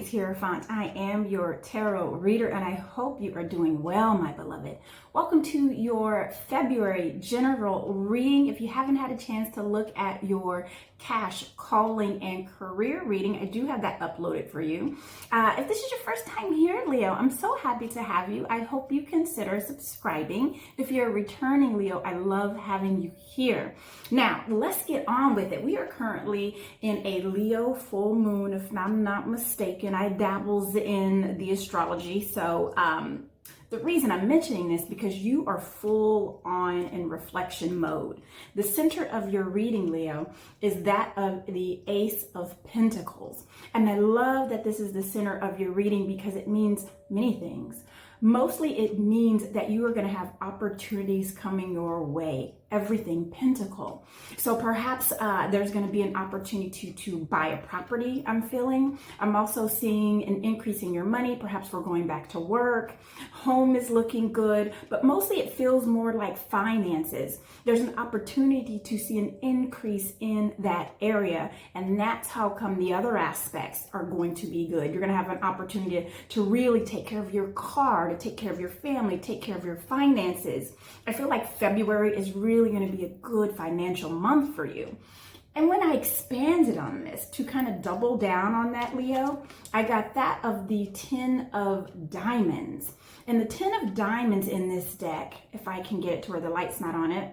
It's Hierophant. I am your tarot reader and I hope you are doing well, my beloved. Welcome to your February general reading. If you haven't had a chance to look at your cash, calling, and career reading, I do have that uploaded for you. If this is your first time here, Leo, I'm so happy to have you. I hope you consider subscribing. If you're a returning Leo, I love having you here. Now, let's get on with it. We are currently in a Leo full moon, if I'm not mistaken. I dabbles in the astrology, so the reason I'm mentioning this because you are full on in reflection mode. The center of your reading, Leo, is that of the Ace of Pentacles. And I love that this is the center of your reading because it means many things. Mostly it means that you are going to have opportunities coming your way. Everything Pentacle. So perhaps there's going to be an opportunity to buy a property, I'm feeling. I'm also seeing an increase in your money. Perhaps we're going back to work. Home is looking good, but mostly it feels more like finances. There's an opportunity to see an increase in that area, and that's how come the other aspects are going to be good. You're going to have an opportunity to really take care of your car, to take care of your family, take care of your finances. I feel like February is really going to be a good financial month for you. And when I expanded on this to kind of double down on that, Leo, I got that of the 10 of Diamonds. And the 10 of Diamonds in this deck, if I can get it to where the light's not on it,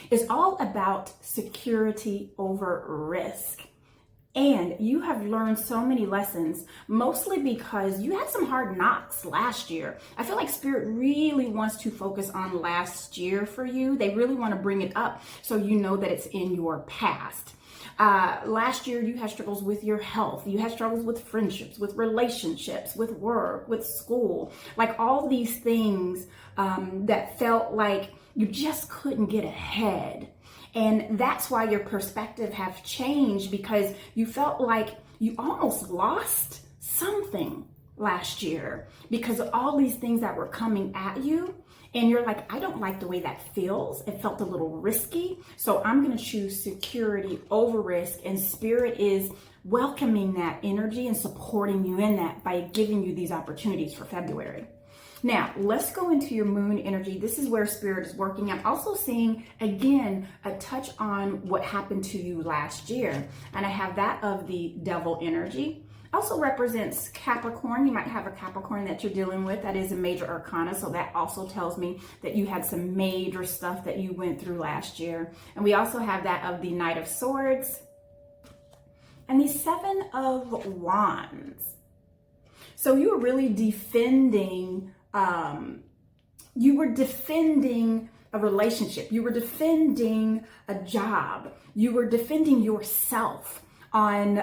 is all about security over risk. And you have learned so many lessons, mostly because you had some hard knocks last year. I feel like Spirit really wants to focus on last year for you. They really want to bring it up so you know that it's in your past. Last year, you had struggles with your health. You had struggles with friendships, with relationships, with work, with school. Like all these things that felt like you just couldn't get ahead. And that's why your perspective have changed, because you felt like you almost lost something last year because of all these things that were coming at you. And you're like, I don't like the way that feels. It felt a little risky. So I'm going to choose security over risk. And Spirit is welcoming that energy and supporting you in that by giving you these opportunities for February. Now, let's go into your moon energy. This is where Spirit is working. I'm also seeing, again, a touch on what happened to you last year. And I have that of the Devil energy. Also represents Capricorn. You might have a Capricorn that you're dealing with. That is a major arcana. So that also tells me that you had some major stuff that you went through last year. And we also have that of the Knight of Swords and the Seven of Wands. So you were really defending you were defending a relationship. You were defending a job. You were defending yourself on,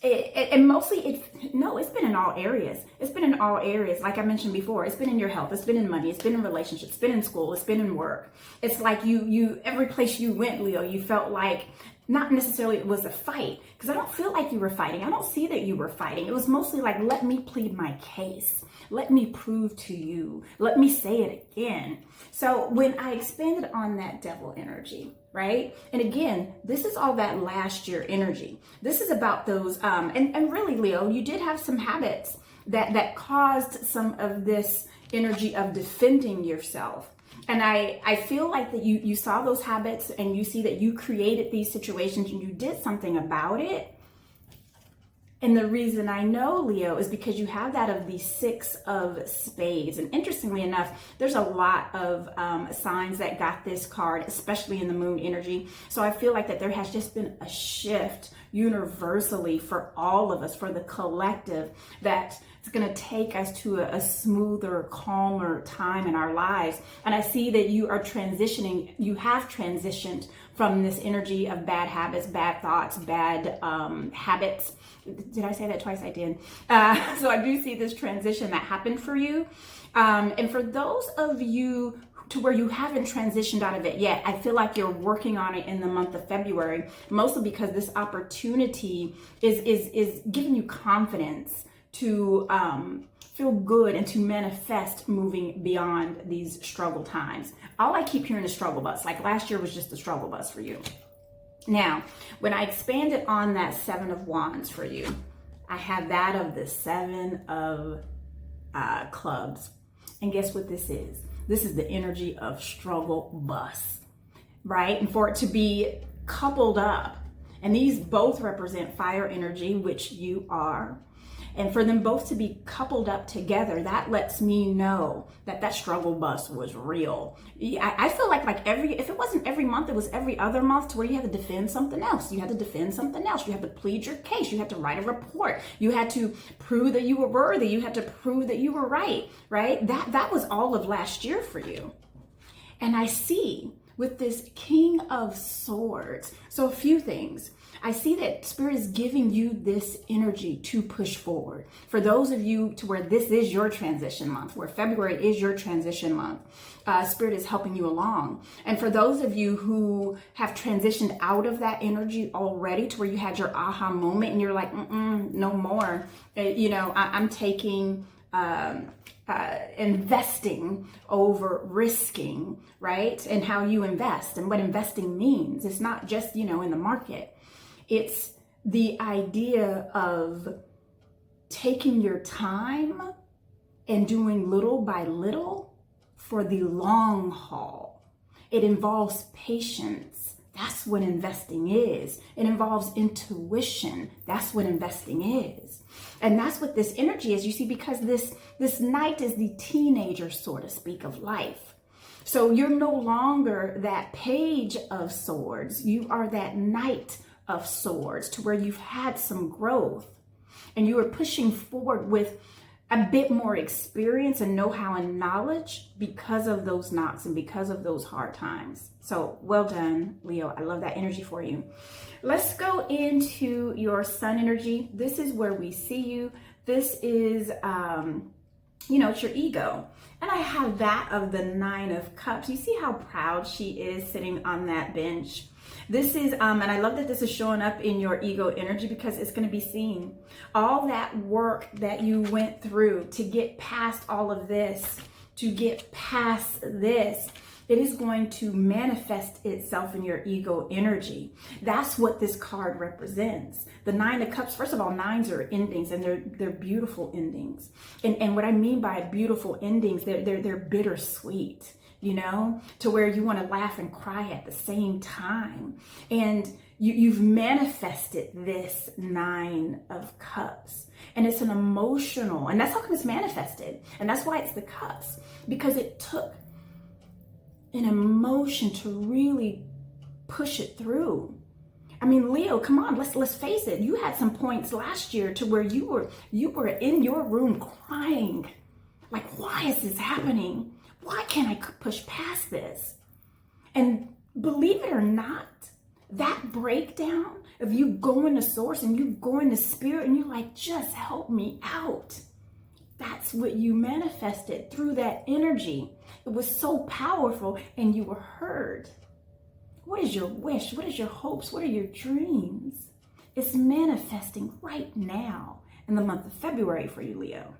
and mostly it's been in all areas. It's been in all areas. Like I mentioned before, it's been in your health. It's been in money. It's been in relationships. It's been in school. It's been in work. It's like you every place you went, Leo, you felt like not necessarily it was a fight, because I don't feel like you were fighting. I don't see that you were fighting. It was mostly like, let me plead my case. Let me prove to you. Let me say it again. So when I expanded on that Devil energy, right? And again, this is all that last year energy. This is about those, and really, Leo, you did have some habits that caused some of this energy of defending yourself. And I feel like that you saw those habits and you see that you created these situations and you did something about it. And the reason I know, Leo, is because you have that of the Six of Spades. And interestingly enough, there's a lot of signs that got this card, especially in the moon energy. So I feel like that there has just been a shift universally for all of us, for the collective, that it's going to take us to a smoother, calmer time in our lives. And I see that you are transitioning. You have transitioned from this energy of bad habits, bad thoughts, bad habits. Did I say that twice? I did. So I do see this transition that happened for you. And for those of you to where you haven't transitioned out of it yet, I feel like you're working on it in the month of February, mostly because this opportunity is giving you confidence to feel good and to manifest moving beyond these struggle times. All I keep hearing is struggle bus. Like last year was just a struggle bus for you. Now, when I expanded on that Seven of Wands for you, I have that of the 7 of clubs. And guess what this is? This is the energy of struggle bus, right? And for it to be coupled up, and these both represent fire energy, which you are. And for them both to be coupled up together, that lets me know that that struggle bus was real. I feel like if it wasn't every month, it was every other month, to where you had to defend something else. You had to defend something else. You had to plead your case. You had to write a report. You had to prove that you were worthy. You had to prove that you were right? That was all of last year for you. And I see with this King of Swords, so a few things. I see that Spirit is giving you this energy to push forward. For those of you to where this is your transition month, where February is your transition month, Spirit is helping you along. And for those of you who have transitioned out of that energy already, to where you had your aha moment and you're like, no more. I'm taking investing over risking, right? And how you invest and what investing means. It's not just, in the market. It's the idea of taking your time and doing little by little for the long haul. It involves patience. That's what investing is. It involves intuition. That's what investing is. And that's what this energy is, you see, because this knight is the teenager, so to speak, of life. So you're no longer that page of swords. You are that knight of swords, to where you've had some growth and you are pushing forward with a bit more experience and know-how and knowledge because of those knocks and because of those hard times. So well done, Leo. I love that energy for you. Let's go into your sun energy. This is where we see you. This is, it's your ego. And I have that of the 9 of Cups. You see how proud she is sitting on that bench. This is, and I love that this is showing up in your ego energy, because it's going to be seen. All that work that you went through to get past all of this, to get past this, it is going to manifest itself in your ego energy. That's what this card represents. The 9 of Cups, first of all, 9s are endings, and they're beautiful endings. And what I mean by beautiful endings, they're bittersweet. To where you want to laugh and cry at the same time. And you've manifested this 9 of Cups. And it's an emotional, and that's how come it's manifested. And that's why it's the Cups, because it took an emotion to really push it through. I mean, Leo, come on, let's face it. You had some points last year to where you were in your room crying. Like, why is this happening? Why can't I push past this? And believe it or not, that breakdown of you going to source and you going to spirit and you're like, just help me out. That's what you manifested through that energy. It was so powerful and you were heard. What is your wish? What is your hopes? What are your dreams? It's manifesting right now in the month of February for you, Leo.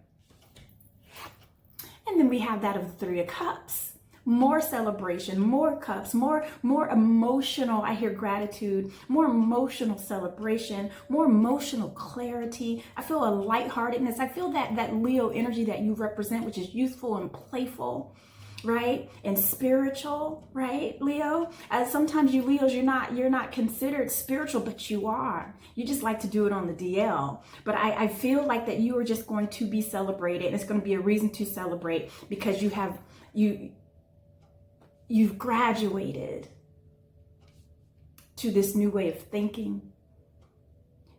And then we have that of the 3 of Cups. More celebration, more cups, more emotional, I hear gratitude, more emotional celebration, more emotional clarity. I feel a lightheartedness. I feel that Leo energy that you represent, which is youthful and playful, right? And spiritual, right, Leo? Sometimes you Leos, you're not considered spiritual, but you are. You just like to do it on the DL. But I feel like that you are just going to be celebrated, and it's going to be a reason to celebrate, because you've graduated to this new way of thinking.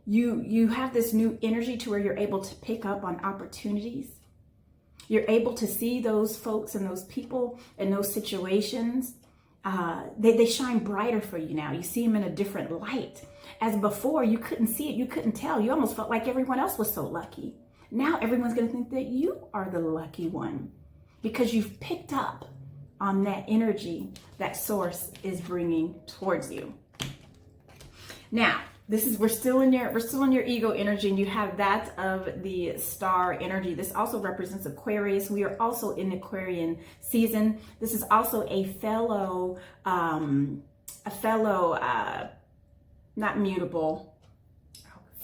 You have this new energy to where you're able to pick up on opportunities. You're able to see those folks and those people and those situations. They shine brighter for you now. You see them in a different light. As before, you couldn't see it. You couldn't tell. You almost felt like everyone else was so lucky. Now everyone's going to think that you are the lucky one, because you've picked up on that energy that source is bringing towards you. Now, we're still in your ego energy, and you have that of the star energy. This also represents Aquarius. We are also in Aquarian season. This is also a fellow, not mutable,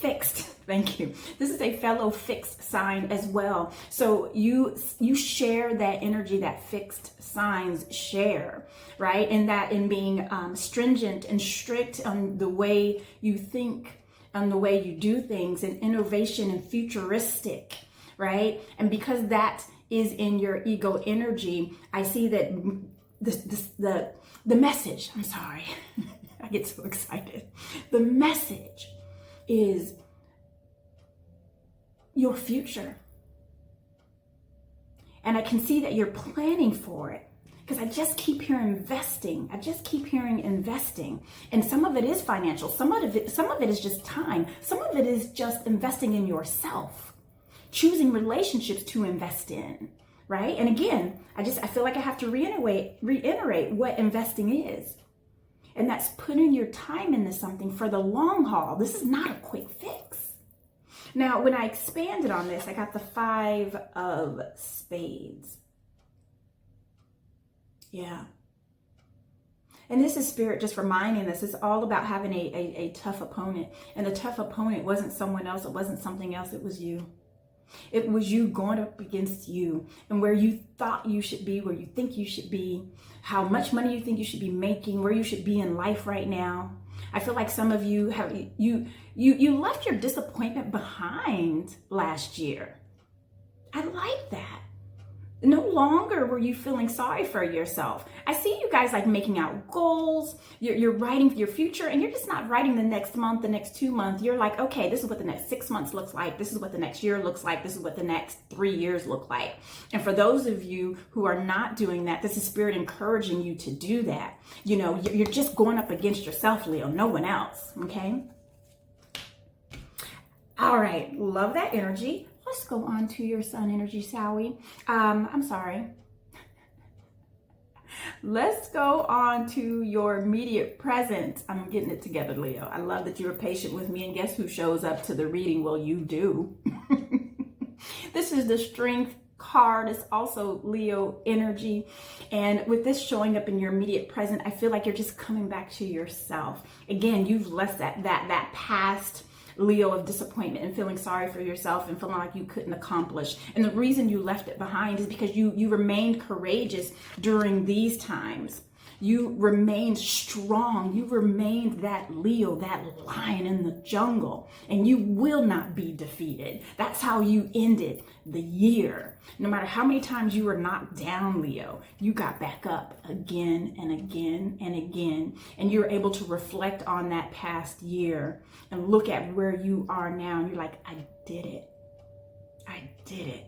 fixed. Thank you. This is a fellow fixed sign as well. So you share that energy that fixed signs share, right? And that in being stringent and strict on the way you think, on the way you do things, and innovation and futuristic, right? And because that is in your ego energy, I see that the message, I'm sorry, I get so excited. The message is your future. And I can see that you're planning for it, because I just keep hearing investing. I just keep hearing investing. And some of it is financial. Some of it is just time. Some of it is just investing in yourself, choosing relationships to invest in, right? And again, I feel like I have to reiterate what investing is. And that's putting your time into something for the long haul. This is not a quick fix. Now, when I expanded on this, I got the 5 of Spades. Yeah. And this is Spirit just reminding us, it's all about having a tough opponent. And the tough opponent wasn't someone else. It wasn't something else. It was you. It was you going up against you, and where you thought you should be, where you think you should be, how much money you think you should be making, where you should be in life right now. I feel like some of you have, you left your disappointment behind last year. I like that. No longer were you feeling sorry for yourself. I see you guys like making out goals. You're writing for your future, and you're just not writing the next month, the next 2 months. You're like, okay, this is what the next 6 months looks like. This is what the next year looks like. This is what the next 3 years look like. And for those of you who are not doing that, this is Spirit encouraging you to do that. You know, you're just going up against yourself, Leo, no one else. Okay. All right. Love that energy. Let's go on to your sun energy, shall we? I'm sorry. Let's go on to your immediate present. I'm getting it together, Leo. I love that you were patient with me. And guess who shows up to the reading? Well, you do. This is the Strength card. It's also Leo energy. And with this showing up in your immediate present, I feel like you're just coming back to yourself. Again, you've left that past Leo of disappointment and feeling sorry for yourself and feeling like you couldn't accomplish. And the reason you left it behind is because you remained courageous during these times. You remained strong. You remained that Leo, that lion in the jungle, and you will not be defeated. That's how you ended the year. No matter how many times you were knocked down, Leo, you got back up again and again and again, and you're able to reflect on that past year and look at where you are now, and you're like, I did it. I did it.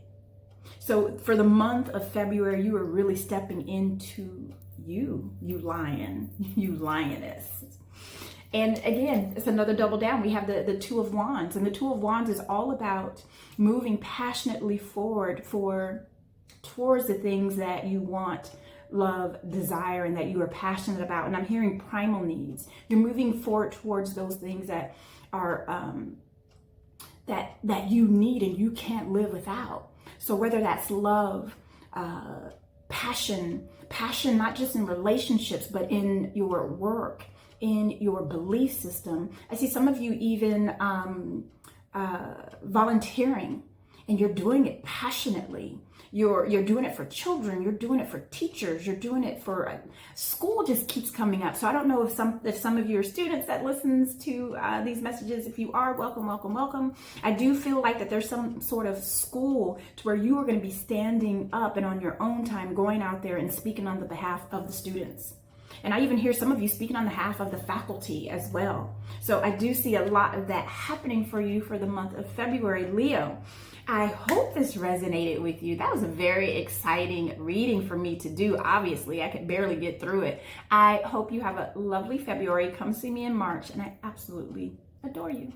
So for the month of February, you are really stepping into you lion, you lioness. And again, it's another double down. We have the Two of Wands, and the Two of Wands is all about moving passionately forward towards the things that you want, love, desire, and that you are passionate about. And I'm hearing primal needs. You're moving forward towards those things that are that you need and you can't live without. So whether that's love, passion, not just in relationships, but in your work, in your belief system. I see some of you even volunteering, and you're doing it passionately. You're doing it for children. You're doing it for teachers. You're doing it for school. Just keeps coming up. So I don't know if some of you are students that listens to these messages. If you are, welcome, welcome, welcome. I do feel like that there's some sort of school to where you are going to be standing up and on your own time going out there and speaking on the behalf of the students. And I even hear some of you speaking on behalf of the faculty as well. So I do see a lot of that happening for you for the month of February, Leo. I hope this resonated with you. That was a very exciting reading for me to do. Obviously, I could barely get through it. I hope you have a lovely February. Come see me in March, and I absolutely adore you.